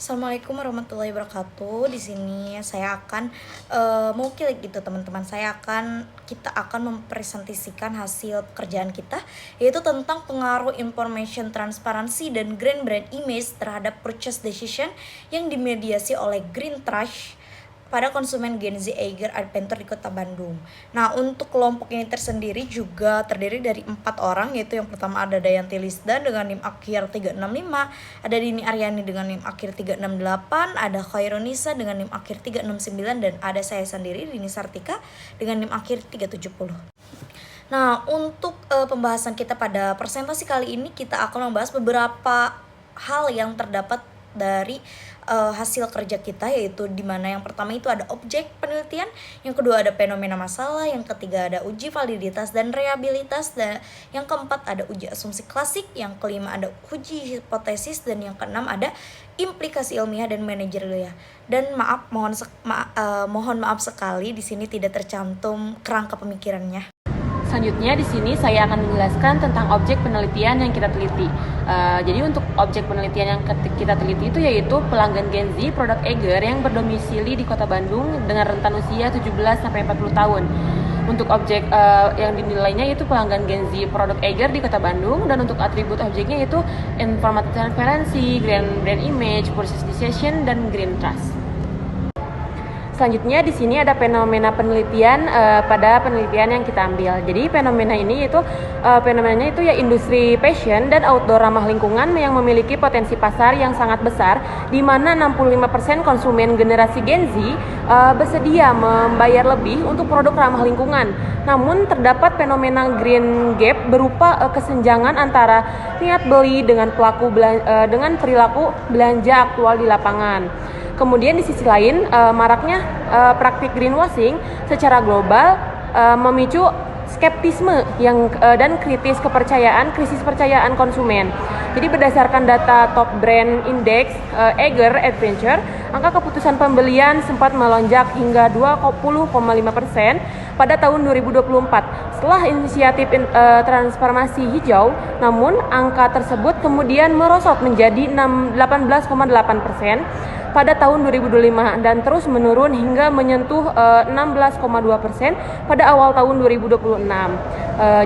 Assalamualaikum warahmatullahi wabarakatuh. Di sini saya akan mewakili gitu teman-teman. Kita akan mempresentasikan hasil pekerjaan kita, yaitu tentang pengaruh information transparansi dan green brand image terhadap purchase decision yang dimediasi oleh Green Trust pada konsumen Gen Z Eiger Adventure di Kota Bandung. Nah, untuk kelompok ini tersendiri juga terdiri dari 4 orang, yaitu yang pertama ada Dayanti Lisda dengan NIM akhir 365, ada Dini Aryani dengan NIM akhir 368, ada Khairunisa dengan NIM akhir 369, dan ada saya sendiri Dini Sartika dengan NIM akhir 370. Nah, untuk pembahasan kita pada presentasi kali ini, kita akan membahas beberapa hal yang terdapat dari hasil kerja kita, yaitu dimana yang pertama itu ada objek penelitian, yang kedua ada fenomena masalah, yang ketiga ada uji validitas dan reliabilitas, dan yang keempat ada uji asumsi klasik, yang kelima ada uji hipotesis, dan yang keenam ada implikasi ilmiah dan manajerial. Dan mohon maaf sekali di sini tidak tercantum kerangka pemikirannya. Selanjutnya di sini saya akan menjelaskan tentang objek penelitian yang kita teliti. Jadi untuk objek penelitian yang kita teliti itu yaitu pelanggan Gen Z produk Eiger yang berdomisili di Kota Bandung dengan rentan usia 17-40 tahun. Untuk objek yang dinilainya yaitu pelanggan Gen Z produk Eiger di Kota Bandung, dan untuk atribut objeknya yaitu informatif transparansi, brand image, purchase decision, dan green trust. Selanjutnya di sini ada fenomena penelitian pada penelitian yang kita ambil. Jadi fenomena ini yaitu fenomenanya itu ya industri fashion dan outdoor ramah lingkungan yang memiliki potensi pasar yang sangat besar, di mana 65% konsumen generasi Gen Z bersedia membayar lebih untuk produk ramah lingkungan. Namun terdapat fenomena green gap berupa kesenjangan antara niat beli dengan perilaku belanja aktual di lapangan. Kemudian di sisi lain, maraknya praktik greenwashing secara global memicu skeptisme dan krisis kepercayaan konsumen. Jadi berdasarkan data Top Brand Index Eiger Adventure, angka keputusan pembelian sempat melonjak hingga 20,5% pada tahun 2024 setelah inisiatif transformasi hijau. Namun angka tersebut kemudian merosot menjadi 18,8% pada tahun 2025 dan terus menurun hingga menyentuh 16,2% pada awal tahun 2026.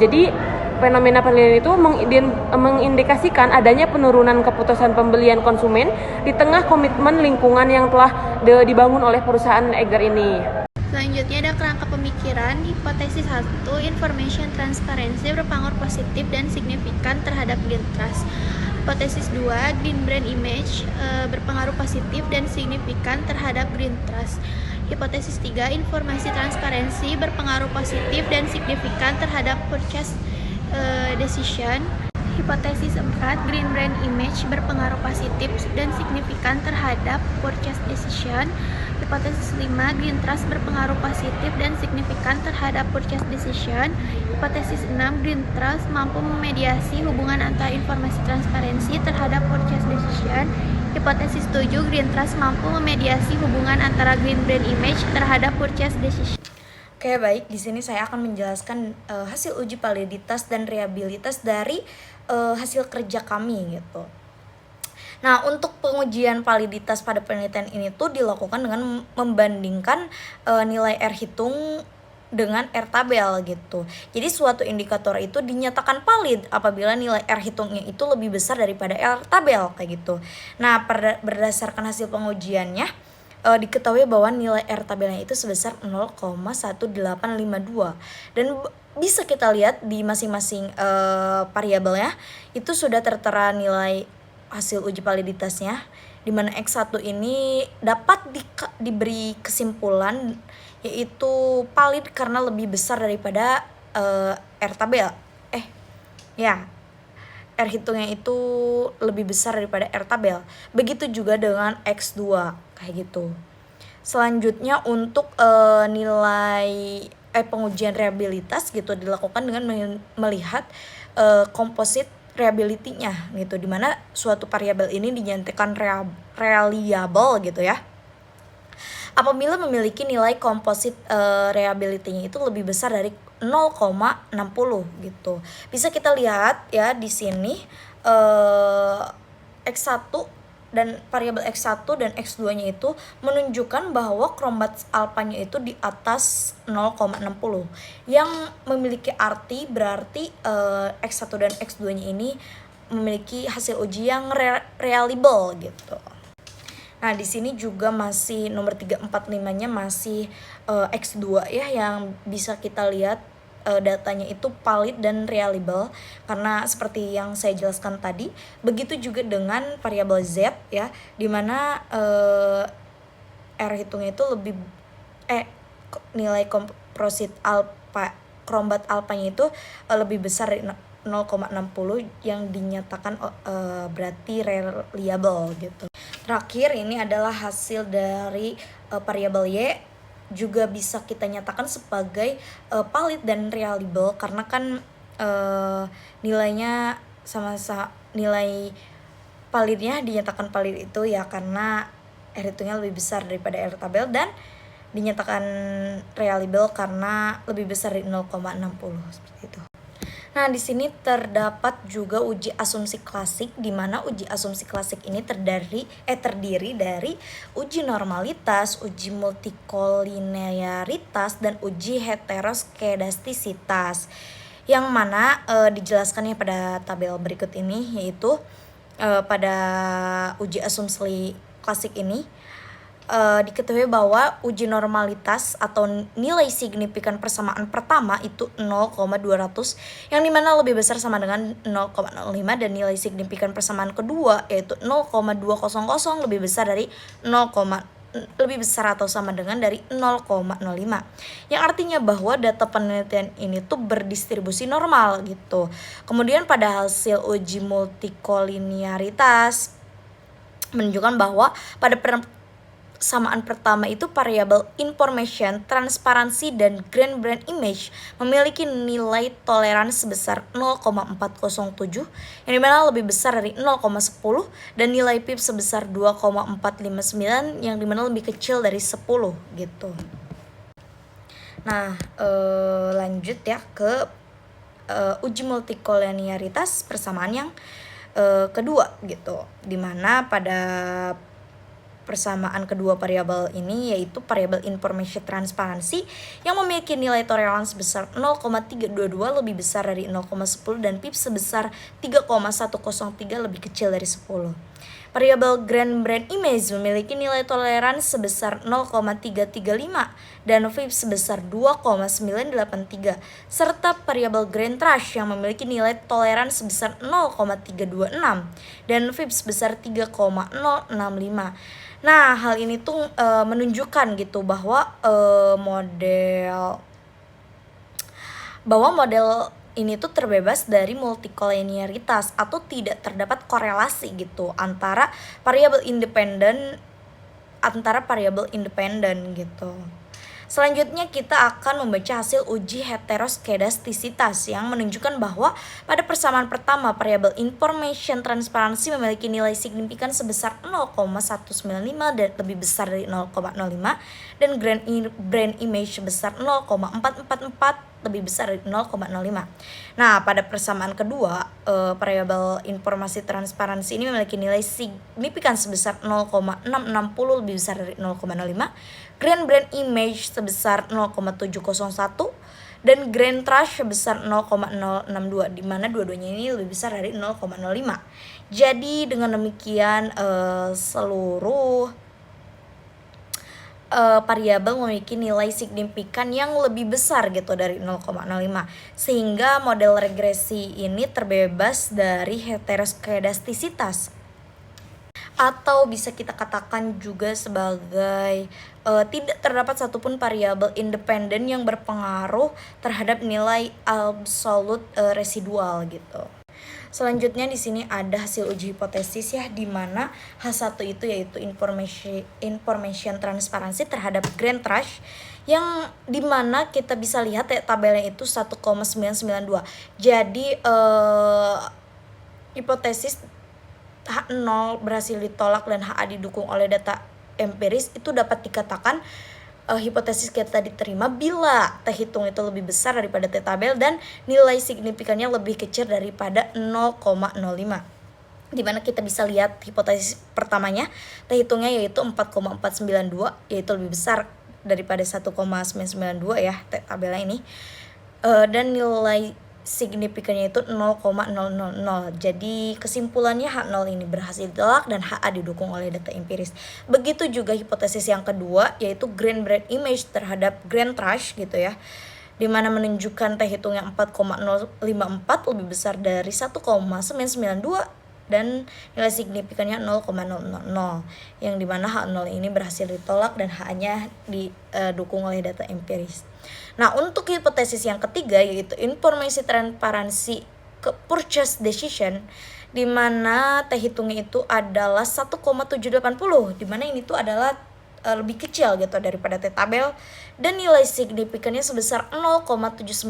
Jadi fenomena penelitian itu mengindikasikan adanya penurunan keputusan pembelian konsumen di tengah komitmen lingkungan yang telah dibangun oleh perusahaan Eiger ini. Selanjutnya ada kerangka pemikiran. Hipotesis 1, information transparency berpengaruh positif dan signifikan terhadap green trust. Hipotesis 2, green brand image berpengaruh positif dan signifikan terhadap green trust. Hipotesis 3, informasi transparansi berpengaruh positif dan signifikan terhadap purchase decision. Hipotesis 4, green brand image berpengaruh positif dan signifikan terhadap purchase decision. Hipotesis 5, green trust berpengaruh positif dan signifikan terhadap purchase decision. Hipotesis 6, green trust mampu memediasi hubungan antara informasi transparansi terhadap purchase decision. Hipotesis 7, green trust mampu memediasi hubungan antara green brand image terhadap purchase decision. Oke, baik. Di sini saya akan menjelaskan hasil uji validitas dan reliabilitas dari hasil kerja kami gitu. Nah, untuk pengujian validitas pada penelitian ini tuh dilakukan dengan membandingkan nilai R hitung dengan R tabel gitu. Jadi suatu indikator itu dinyatakan valid apabila nilai R hitungnya itu lebih besar daripada R tabel kayak gitu. Nah, berdasarkan hasil pengujiannya diketahui bahwa nilai R tabelnya itu sebesar 0,1852, dan bisa kita lihat di masing-masing variabelnya itu sudah tertera nilai hasil uji validitasnya, di mana X1 ini dapat diberi kesimpulan yaitu valid karena lebih besar daripada R tabel. R hitungnya itu lebih besar daripada R tabel. Begitu juga dengan X2 kayak gitu. Selanjutnya untuk nilai pengujian reliabilitas gitu dilakukan dengan melihat komposit reliability-nya gitu, dimana suatu variabel ini dinyatakan reliable gitu ya apabila memiliki nilai komposit reliability-nya itu lebih besar dari 0,60 gitu. Bisa kita lihat ya di sini X1 dan variabel X1 dan X2-nya itu menunjukkan bahwa krombat alfanya itu di atas 0,60 yang memiliki arti berarti X1 dan X2-nya ini memiliki hasil uji yang reliable gitu. Nah, di sini juga masih nomor 3, 4, 5-nya masih X2 ya, yang bisa kita lihat datanya itu valid dan reliable karena seperti yang saya jelaskan tadi. Begitu juga dengan variabel Z ya, dimana R hitungnya itu lebih nilai komposit alfa krombat alfanya itu lebih besar dari 0,60 yang dinyatakan berarti reliable gitu. Terakhir ini adalah hasil dari variabel Y, juga bisa kita nyatakan sebagai valid dan reliable karena kan nilainya sama-sama, nilai validnya dinyatakan valid itu ya karena R hitungnya lebih besar daripada R tabel, dan dinyatakan reliable karena lebih besar dari 0,60 seperti itu. Nah, di sini terdapat juga uji asumsi klasik, di mana uji asumsi klasik ini terdiri dari uji normalitas, uji multikolinearitas, dan uji heteroskedastisitas. Yang mana dijelaskannya pada tabel berikut ini, yaitu pada uji asumsi klasik ini diketahui bahwa uji normalitas atau nilai signifikan persamaan pertama itu 0,200 yang dimana lebih besar sama dengan 0,05, dan nilai signifikan persamaan kedua yaitu 0,200 lebih besar dari lebih besar atau sama dengan dari 0,05, yang artinya bahwa data penelitian ini tuh berdistribusi normal gitu. Kemudian pada hasil uji multikolinearitas menunjukkan bahwa pada persamaan pertama itu variabel information, transparansi, dan grand brand image memiliki nilai toleransi sebesar 0,407 yang dimana lebih besar dari 0,10, dan nilai PIP sebesar 2,459 yang dimana lebih kecil dari 10 gitu. Nah, lanjut ya ke uji multikolinearitas persamaan yang kedua gitu, dimana pada persamaan kedua variabel ini yaitu variabel information transparansi yang memiliki nilai toleransi sebesar 0,322 lebih besar dari 0,10, dan PIP sebesar 3,103 lebih kecil dari 10. Variabel grand brand image memiliki nilai toleransi sebesar 0,335 dan PIP sebesar 2,983, serta variabel grand trash yang memiliki nilai toleransi sebesar 0,326 dan PIP sebesar 3,065. Nah, hal ini tuh menunjukkan gitu bahwa model ini tuh terbebas dari multikolinearitas atau tidak terdapat korelasi gitu antara variabel independen gitu. Selanjutnya kita akan membaca hasil uji heteroskedastisitas yang menunjukkan bahwa pada persamaan pertama variabel information transparansi memiliki nilai signifikan sebesar 0,195 dan lebih besar dari 0,05, dan brand image sebesar 0,444 lebih besar dari 0,05. Nah, pada persamaan kedua variabel informasi transparansi ini memiliki nilai signifikan sebesar 0,660 lebih besar dari 0,05, grand brand image sebesar 0,701, dan grand trash sebesar 0,062, di mana dua-duanya ini lebih besar dari 0,05. Jadi dengan demikian seluruh variabel memiliki nilai signifikan yang lebih besar gitu dari 0,05, sehingga model regresi ini terbebas dari heteroskedastisitas, atau bisa kita katakan juga sebagai tidak terdapat satupun variabel independen yang berpengaruh terhadap nilai absolut residual gitu. Selanjutnya di sini ada hasil uji hipotesis ya, di mana H1 itu yaitu information transparansi terhadap grand trash, yang dimana kita bisa lihat ya tabelnya itu 1,992. Jadi hipotesis H0 berhasil ditolak dan HA didukung oleh data empiris itu dapat dikatakan hipotesis kita diterima bila T hitung itu lebih besar daripada T tabel dan nilai signifikannya lebih kecil daripada 0,05. Dimana kita bisa lihat hipotesis pertamanya teh hitungnya yaitu 4,492, yaitu lebih besar daripada 1,992 ya tabelnya ini. Dan nilai signifikannya itu 0,000. Jadi kesimpulannya H0 ini berhasil ditolak dan HA didukung oleh data empiris. Begitu juga hipotesis yang kedua yaitu Green Brand Image terhadap Green Trash gitu ya, dimana menunjukkan teh hitungnya 4,054 lebih besar dari 1,992 dan nilai signifikannya 0,000, yang dimana H0 ini berhasil ditolak dan H-nya didukung oleh data empiris. Nah, untuk hipotesis yang ketiga yaitu informasi transparansi ke purchase decision, di mana teh hitungnya itu adalah 1,780, di mana ini tuh adalah lebih kecil gitu daripada teh tabel, dan nilai signifikannya sebesar 0,790,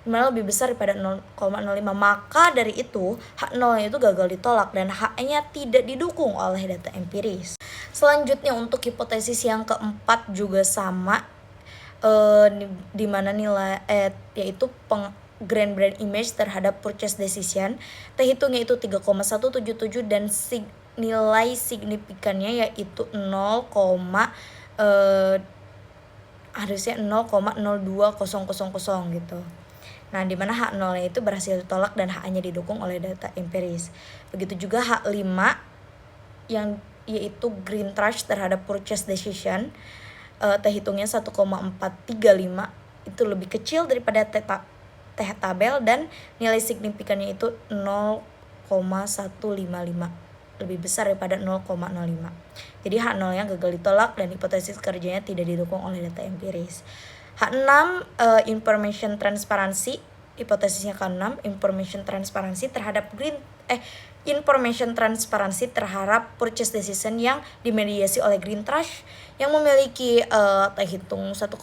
dimana lebih besar daripada 0,05. Maka dari itu H0 itu gagal ditolak dan H-nya tidak didukung oleh data empiris. Selanjutnya untuk hipotesis yang keempat juga sama, di mana nilai yaitu Green Brand Image terhadap purchase decision, teh hitungnya itu 3,177 dan nilai signifikannya yaitu 0,0200 gitu. Nah, di mana H0 itu berhasil ditolak dan H-nya didukung oleh data empiris. Begitu juga H5 yang yaitu Green Trash terhadap purchase decision, teh hitungnya 1,435, itu lebih kecil daripada teh tabel dan nilai signifikannya itu 0,155, lebih besar daripada 0,05. Jadi H0-nya gagal ditolak dan hipotesis kerjanya tidak didukung oleh data empiris. H6 information transparansi, hipotesisnya ke-6 information transparansi terhadap information transparansi terhadap purchase decision yang dimediasi oleh Green Trash yang memiliki teh hitung 1,28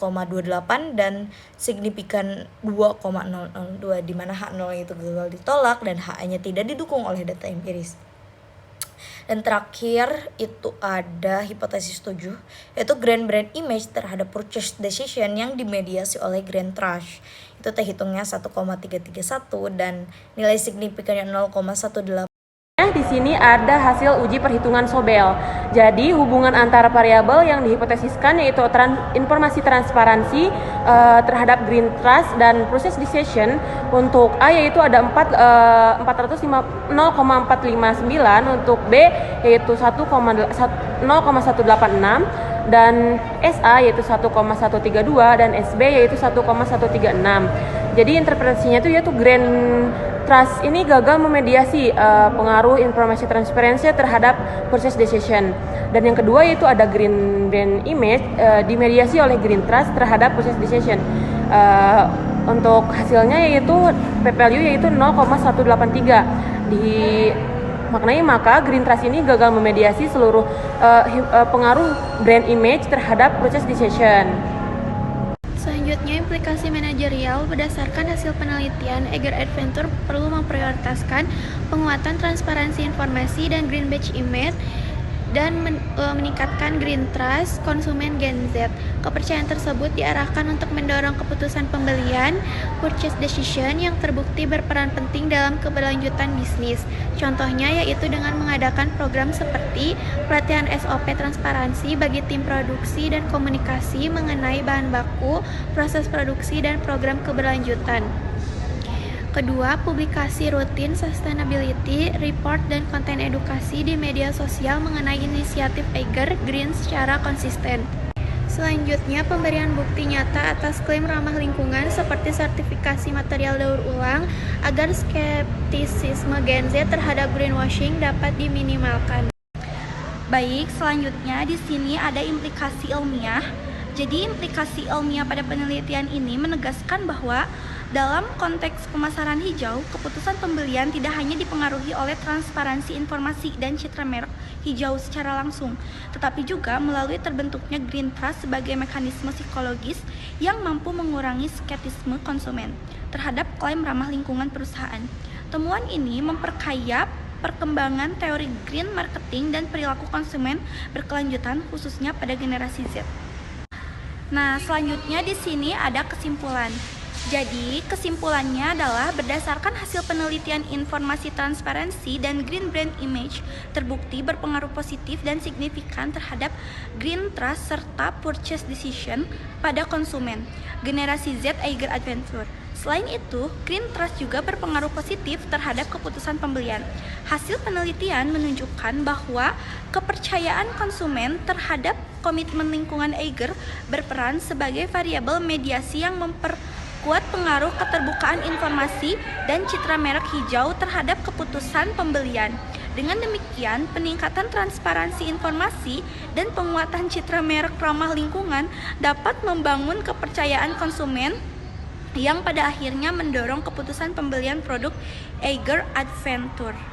dan signifikan 2,002, di mana H0 itu gagal ditolak dan H-nya tidak didukung oleh data empiris. Dan terakhir itu ada hipotesis 7 yaitu Green Brand Image terhadap purchase decision yang dimediasi oleh Green Trash. Itu teh hitungnya 1,331 dan nilai signifikannya 0,18. Di sini ada hasil uji perhitungan Sobel. Jadi hubungan antara variabel yang dihipotesiskan yaitu informasi transparansi terhadap Green Trust dan proses decision untuk A yaitu ada 0,459, untuk B yaitu 0,186 dan SA yaitu 1,132 dan SB yaitu 1,136. Jadi interpretasinya itu yaitu Green Trust ini gagal memediasi pengaruh informasi transparansi terhadap proses decision. Dan yang kedua yaitu ada Green Brand Image dimediasi oleh Green Trust terhadap proses decision. Untuk hasilnya yaitu p-value yaitu 0,183. Maknanya maka Green Trust ini gagal memediasi seluruh pengaruh brand image terhadap proses decision. Selanjutnya, implikasi manajerial. Berdasarkan hasil penelitian, Eger Adventure perlu memprioritaskan penguatan transparansi informasi dan green badge image dan meningkatkan Green Trust konsumen Gen Z. Kepercayaan tersebut diarahkan untuk mendorong keputusan pembelian purchase decision yang terbukti berperan penting dalam keberlanjutan bisnis. Contohnya yaitu dengan mengadakan program seperti pelatihan SOP transparansi bagi tim produksi dan komunikasi mengenai bahan baku, proses produksi, dan program keberlanjutan. Kedua, publikasi rutin sustainability report dan konten edukasi di media sosial mengenai inisiatif Eger Green secara konsisten. Selanjutnya, pemberian bukti nyata atas klaim ramah lingkungan seperti sertifikasi material daur ulang agar skeptisisme Gen Z terhadap greenwashing dapat diminimalkan. Baik, selanjutnya di sini ada implikasi ilmiah. Jadi implikasi ilmiah pada penelitian ini menegaskan bahwa dalam konteks pemasaran hijau, keputusan pembelian tidak hanya dipengaruhi oleh transparansi informasi dan citra merek hijau secara langsung, tetapi juga melalui terbentuknya Green Trust sebagai mekanisme psikologis yang mampu mengurangi skeptisisme konsumen terhadap klaim ramah lingkungan perusahaan. Temuan ini memperkaya perkembangan teori green marketing dan perilaku konsumen berkelanjutan khususnya pada generasi Z. Nah, selanjutnya di sini ada kesimpulan. Jadi, kesimpulannya adalah berdasarkan hasil penelitian informasi transparansi dan green brand image terbukti berpengaruh positif dan signifikan terhadap green trust serta purchase decision pada konsumen. Generasi Z Eiger Adventure. Selain itu, green trust juga berpengaruh positif terhadap keputusan pembelian. Hasil penelitian menunjukkan bahwa kepercayaan konsumen terhadap komitmen lingkungan Eiger berperan sebagai variabel mediasi yang memperkuat pengaruh keterbukaan informasi dan citra merek hijau terhadap keputusan pembelian. Dengan demikian, peningkatan transparansi informasi dan penguatan citra merek ramah lingkungan dapat membangun kepercayaan konsumen yang pada akhirnya mendorong keputusan pembelian produk Eiger Adventure.